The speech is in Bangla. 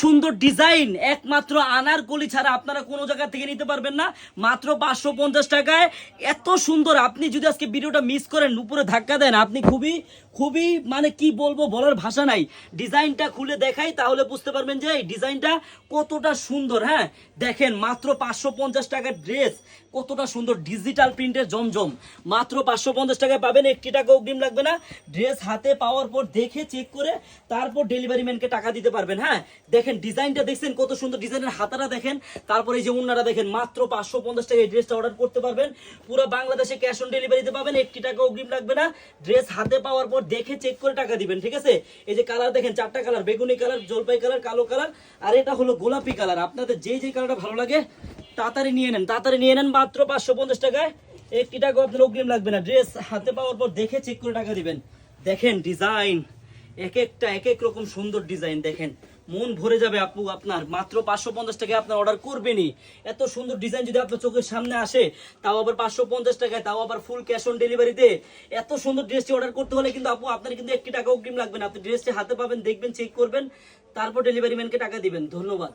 সুন্দর ডিজাইন একমাত্র আনারকলি ছাড়া আপনারা কোনো জায়গা থেকে নিতে পারবেন না। মাত্র 550 টাকায় এত সুন্দর। আপনি যদি আজকে ভিডিওটা মিস করেন, উপরে ধাক্কা দেন, আপনি খুবই খুবই মানে কি বলবো, বলার ভাষা নাই। ডিজাইনটা খুলে দেখাই তাহলে বুঝতে পারবেন যে এই ডিজাইনটা কতটা সুন্দর। হ্যাঁ দেখেন, মাত্র 550 টাকার ড্রেস, কতটা সুন্দর ডিজিটাল প্রিন্টের জমজম। মাত্র 550 টাকায় পাবেন, 1 টাকা অগ্রিম লাগবে না। ড্রেস হাতে পাওয়ার পর দেখে চেক করে তারপর ডেলিভারি ম্যানকে টাকা দিতে পারবেন। হ্যাঁ দেখেন ডিজাইনটা দেখছেন কত সুন্দর, ডিজাইনের হাতাটা দেখেন, তারপরে এই যে উন্নাটা দেখেন। মাত্র 550 টাকায় এই ড্রেসটা অর্ডার করতে পারবেন। পুরো বাংলাদেশে ক্যাশ অন ডেলিভারিতে পাবেন, 1 টাকা অগ্রিম লাগবে না। ড্রেস হাতে পাওয়ার পর দেখে চেক করে টাকা দিবেন, ঠিক আছে? এই যে কালার দেখেন, 4টা কালার, বেগুনি কালার, জলপাই কালার, কালো কালার, আর এটা হলো গোলাপি কালার। আপনাদের যে যে কালারটা ভালো লাগে তাড়াতাড়ি নিয়ে নেন, তাড়াতাড়ি নিয়ে নেন। মাত্র 550 টাকায়, 1 টাকা আপনার অগ্রিম লাগবে না। ড্রেস হাতে পাওয়ার পর দেখে চেক করে টাকা দিবেন। দেখেন ডিজাইন এক একটা এক এক রকম সুন্দর ডিজাইন, দেখেন মন ভরে যাবে আপু আপনার। মাত্র 550 টাকায় আপনার অর্ডার করবেনই। এত সুন্দর ডিজাইন যদি আপনার চোখের সামনে আসে, তাও আবার 550 টাকায়, তাও আবার ফুল ক্যাশ অন ডেলিভারিতে, এত সুন্দর ড্রেসটি অর্ডার করতে হলে কিন্তু আপু আপনার কিন্তু 1 টাকা অগ্রিম লাগবে না। আপনি ড্রেসটি হাতে পাবেন, দেখবেন, চেক করবেন, তারপর ডেলিভারি ম্যানকে টাকা দিবেন। ধন্যবাদ।